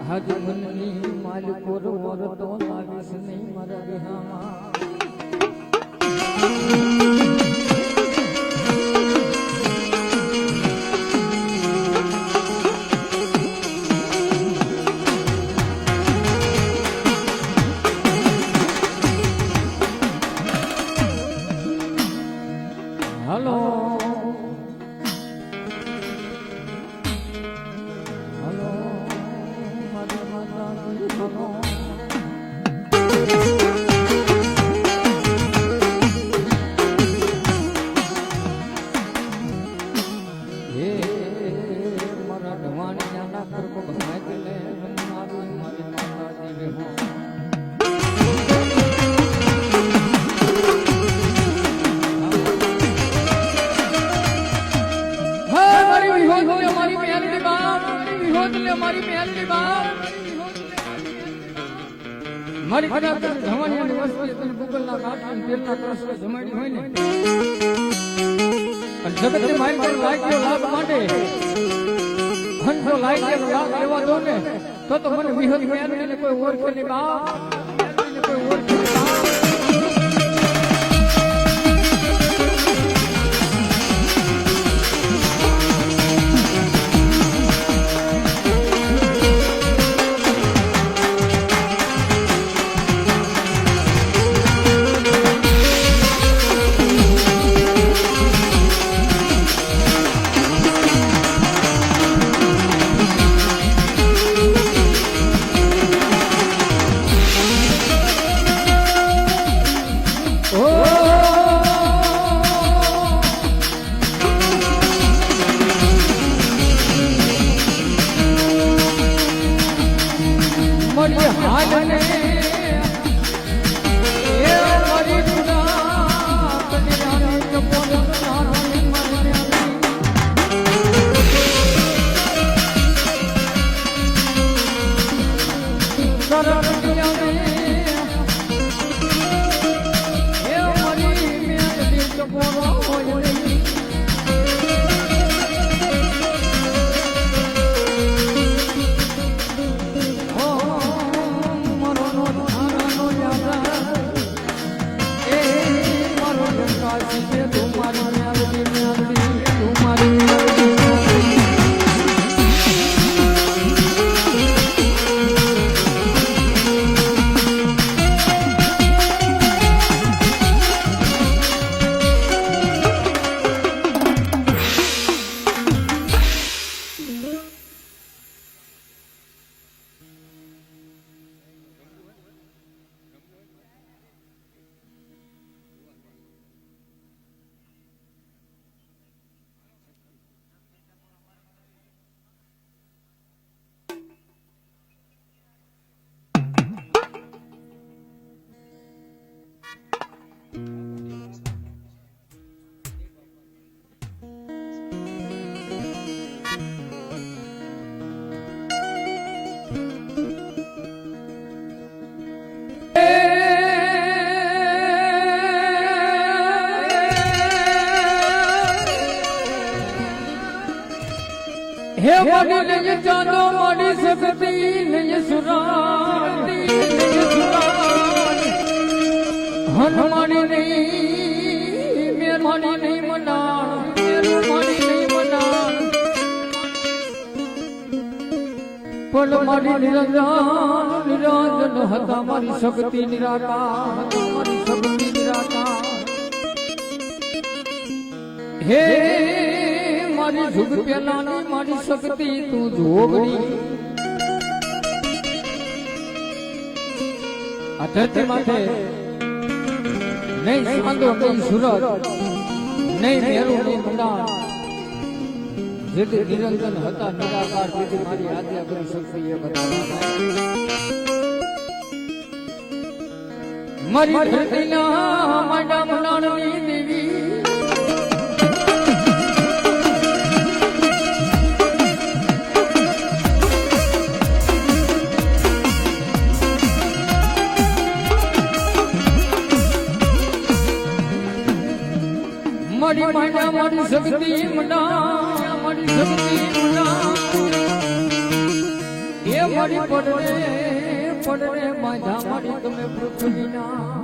હાજ મનની માલિકો વરતો લાવીશ નહીં મારા વિહામાં હલો હલો મારી માતાજી હલો હે મારા ઢવાણી નાના કરકો ભમાઈ લે મારી માતાજી હો મારી કદાચ જવાની વસ્તી તને ગૂગલના કાઢી તેલના ત્રસ્તે જમાડી હોય ને અને જગતને મારી પર લાગ્યો લાભ માંડે હંસો લાગ્યો લાભ લેવા દો ને તો મને વિહદ મેળવીને કોઈ ઓળખે નહીં બાપ કોઈ ઓળખે નહીં બાપ हे बड़ी नहीं जानो मारी सकती नहीं सुराती नहीं सुराती हनुमानी नहीं मेहरबानी नहीं मनान मेहरबानी नहीं मनान पण मारी निरंजन हता मारी शक्ति निराकार हता मारी शक्ति निराकार हे मारी झुग प्यालानी मारी शक्ति तू जोगड़ी आ धरती माथे नहीं सांदो कई सूरज नहीं मेरू नहीं मंडाण जेती निरंजन हता निराकार जेती मारी आज्ञा करी शक्ति ये बतावा मारी धरती ना मांडा मंडाणनी देवी मारी माया मारी शक्ति मना मारी शक्ति मना મારી પડને માધા મારી તમે પૃથ્વીના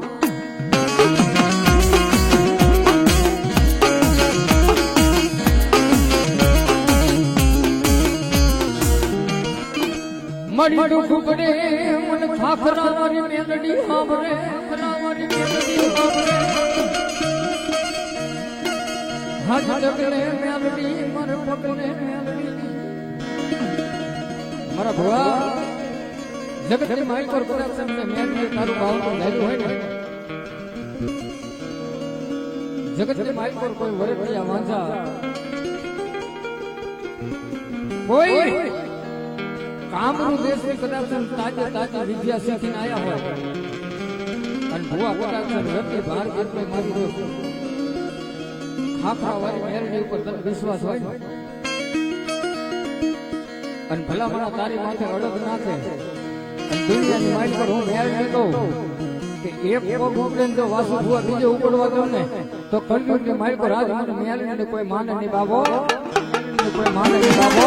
મારી દુઃખ પડે મન ખાખરા મારી મેલડી સાંભળે મારી મેલડી સાંભળે હાથ ડગલે મેલડી મારે પગલે મેલડી મારા ભગવા જગતની માઈ પર પ્રોડક્શન ને મેલડી તારું ભાવ લેલું હોય ને જગતની માઈ પર કોઈ વરતિયા વાંચા કોઈ કામરૂ દેશની પ્રોડક્શન તાજે વિદ્યા શીખીને આવ્યા હોય અને ભુવા પ્રોડક્શન રતી બહાર કેટલી મારી દો ખાખરા વાળી મેરડી ઉપર તને વિશ્વાસ હોય ને અને ભલા મને તારી માથે અડગ નાખે અને દુનિયાની માઇક પર હું મેરડી કહું કે એક પગ ઉપડે જો વાસુ ભુવા બીજે ઉપડવા દઉં ને તો કલયુગની માઇક પર આજ મને મેરડીને કોઈ માને નહીં બાબો કોઈ માને નહીં બાબો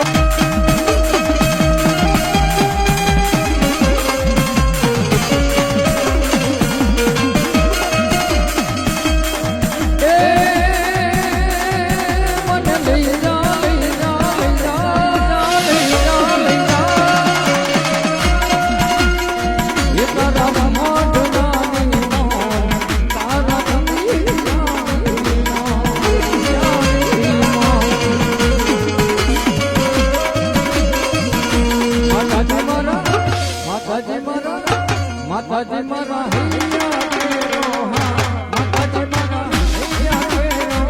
માતાજી મારા હૈયા કેરો હા માતાજી મારા હૈયા કેરો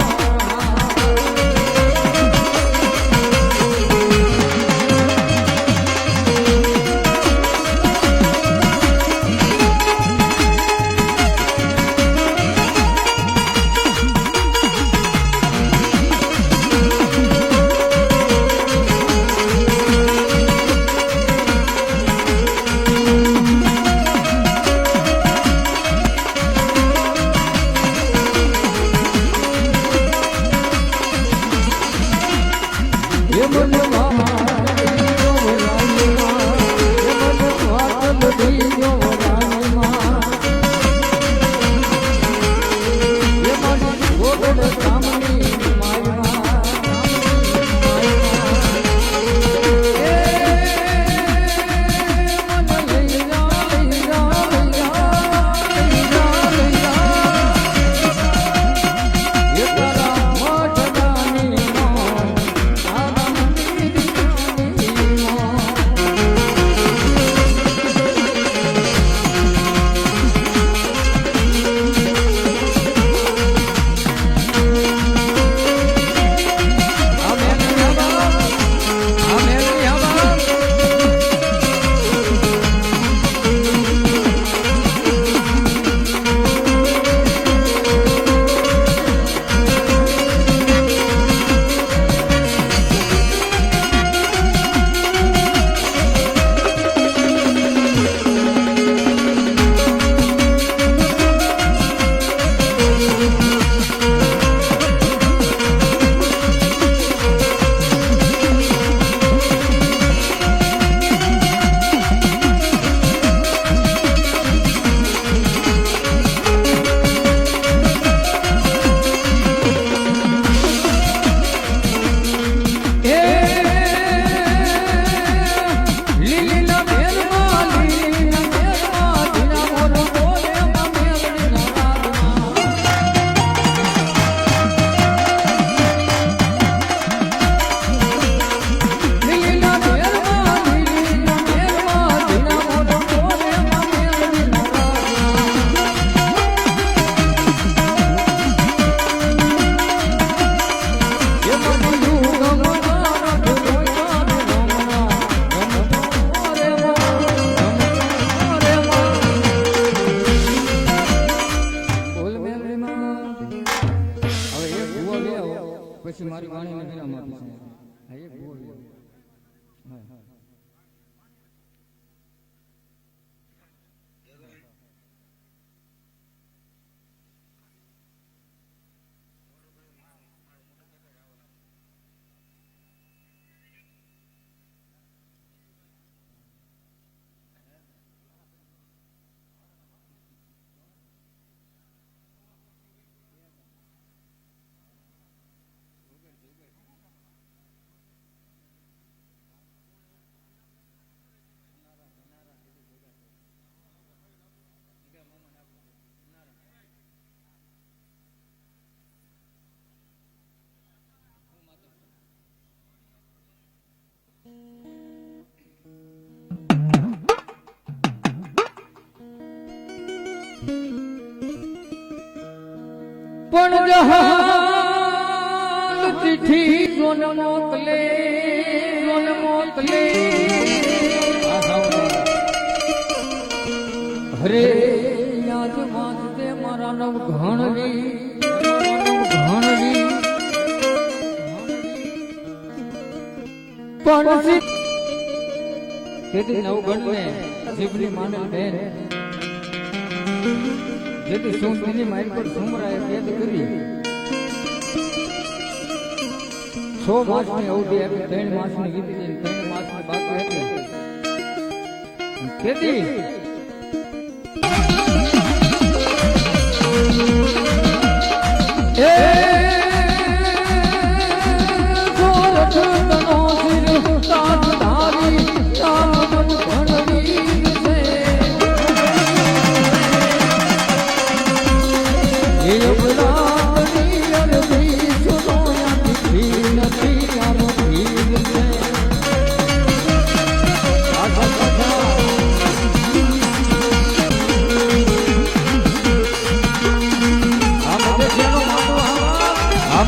પછી મારી વાણીને વિરામ આપીશ. હા એક ભૂવો હા હા બિરહાલ ચિઠ્ઠી જોન મોકલે હરે યાદ વાંચતે મારા નવ ઘણવી પણ તેથી નવગણને જીભની માનેલ બેન જેથી સુંદરીની માઇલ પર સુમરાએ કેદ કરી 6 માસની અવધિ આપી 3 માસની વીતી 3 માસની બાકી હતી તેથી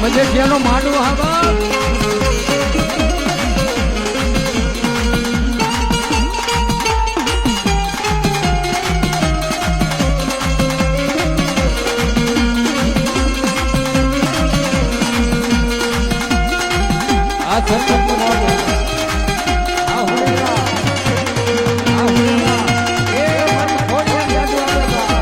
મજેશિયાનો માંડવો હાવા આ સરપંચ માંડવો આ હોળીલા એ મારી ખોડિયા જાજુ આપેલા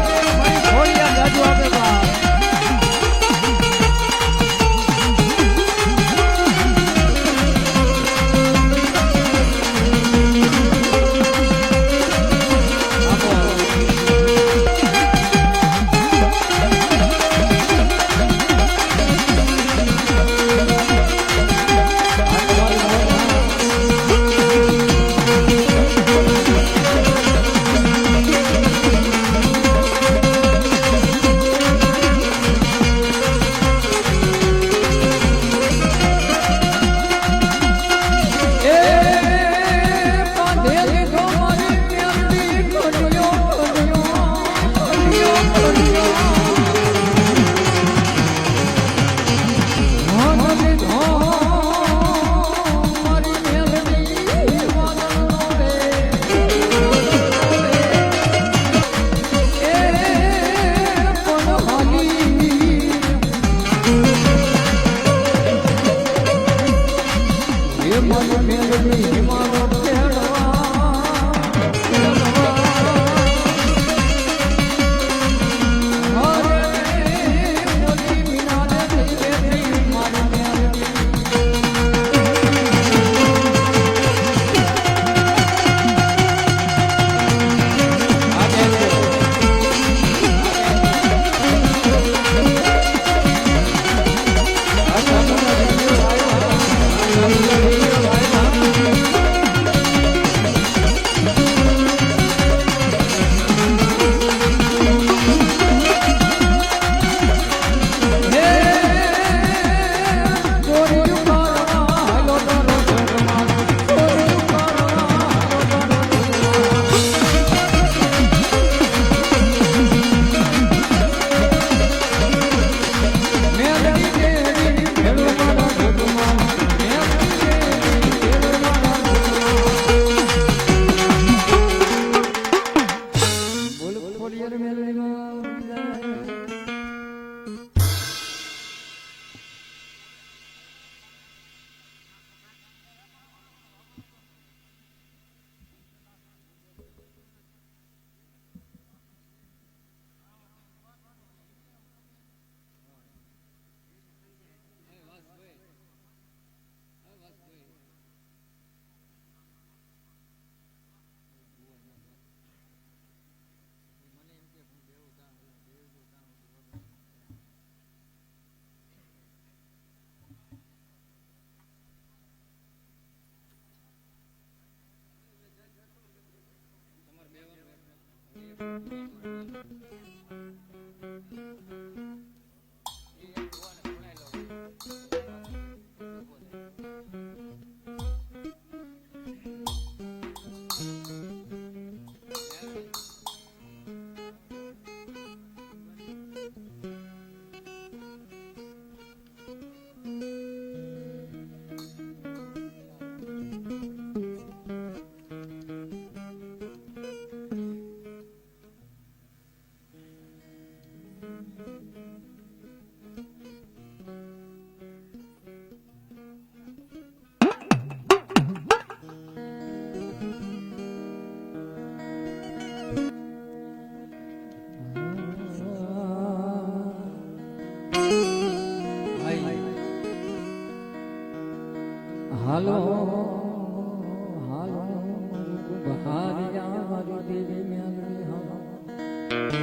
દેવી મેલડી હા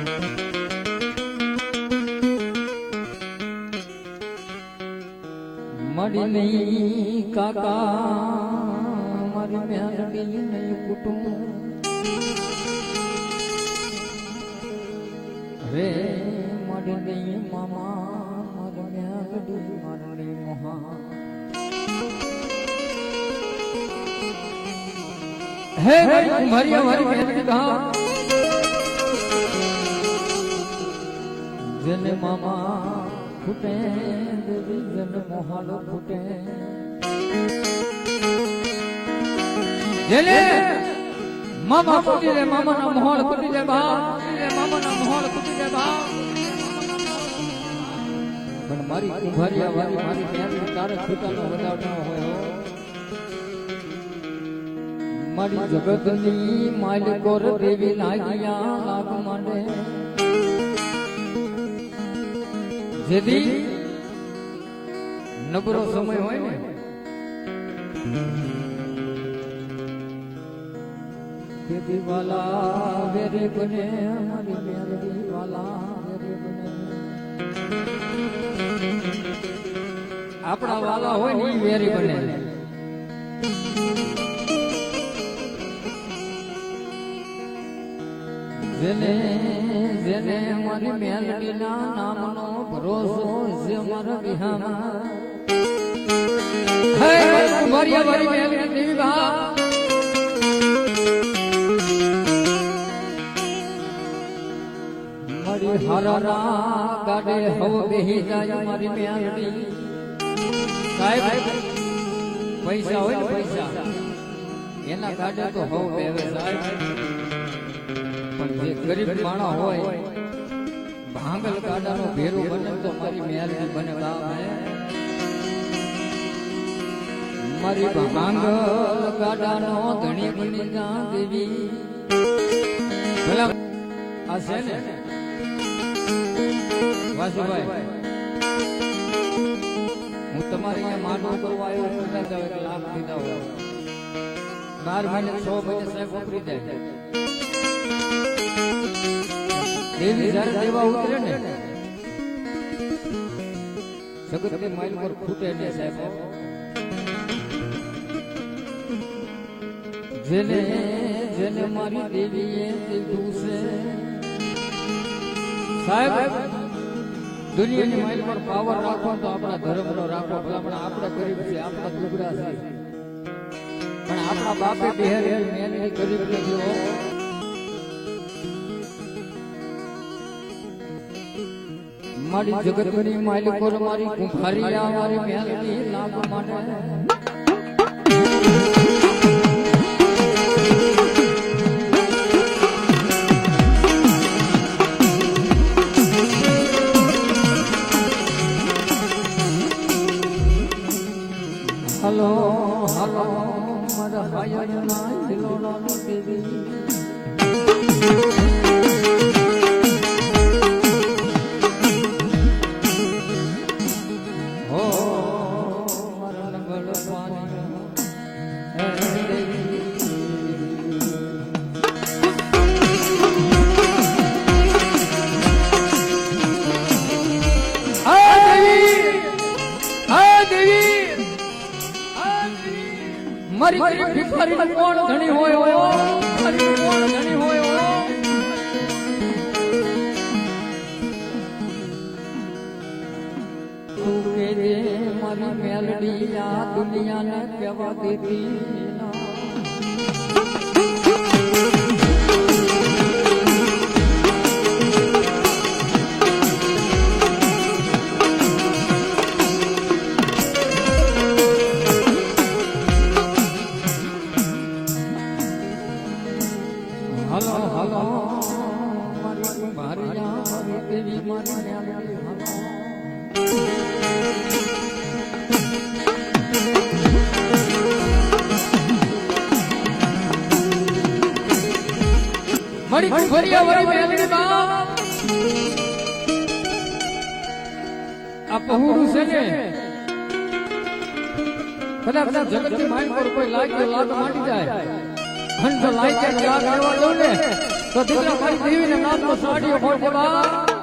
મળી નહીં કાકા મારી મેલડી નહીં કુટુંબ રે મળી નહીં મામા મારી મેલડી મારી મોહા હે કુંભારિયા મારી મેલડી કહા જને મામા ફૂટે દેવી જન મોહાલો ફૂટે જેને મામા ફૂટી રે મામાના મોહાલ ફૂટી રે બા મામાના મોહાલ ફૂટી રે બા પણ મારી કુંભારિયા વાળી મારી મેલડી તારે છૂટાનો વધાવનો હોય મારી જગતની માલિકોર દેવી લાગ્યા લાગ માંડે જેદી નબરો સમય હોય ને તેથી વાલા વેરે બને મારી મેલડી વાલા વેરે બને આપણા વાલા હોય ને વેરી બને જેને જેને મારી મેલડીના નામનો ભરોસો છે મારા વિહામાં હે કુંભારિયા મારી મેલડી દેવી બા મારી હારાના ગાડે હવ બેહી જાય મારી મેલડી સાહેબ પૈસા હોય ને પૈસા એના ગાડે તો હવ બેવે સાહેબ પણ જે ગરીબ માણસ હોય ભાંગલ કાડાનો ભેરો બને તો મારી મેલડી બને બાપ મારી ભાંગલ કાડાનો ધણી બની જા દેવી ભલા આ છે ને વાસુભાઈ હું તમારે અહીંયા માંડવો કરવા આવ્યો કદાચ જાવ એક લાખ દીધા હોય 12 મહિને 100 મહિને સાહેબ વાપરી જાય દેવી જયારે દેવા ઉતરે ને જગત ની માઇલ પર ફૂટે ને સાહેબ જેને જેને મારી દેવીએ દીધું છે સાહેબ દુનિયાની માઇલ પર પાવર રાખો તો આપણા ધર્મનો રાખો ભલા આપણા ગરીબ છે આપણા દુબળા છે પણ આપણા બાપે બહેર મેલડી ગરીબ નથી મારી જગતની માલિકોર મારી કુંભારિયા મારી મેલડી લાગ માટે હલો હલો મારા ભાઈ ના દિલોડાની દેવી મારી ગરીબ ભિખારીનો કોણ ધણી હોય ગરીબ કોણ ધણી હોય તું કે જે મારી મેલડી આ દુનિયાને કેવા દેતી હલો હલો મારી કુંભારિયા મારી દેવી મારી મેલડી હલો મારી કુંભારિયા મારી મેલડી બાપ આ પહોળું છે ને કદાચ જગતની માઇલ પર કોઈ લાગ માંડી જાય હંસ લાઈ કે લાગ લેવા દઉં ને તો દીકરા મારી દેવીને નામનો સાડીઓ ખોટે બા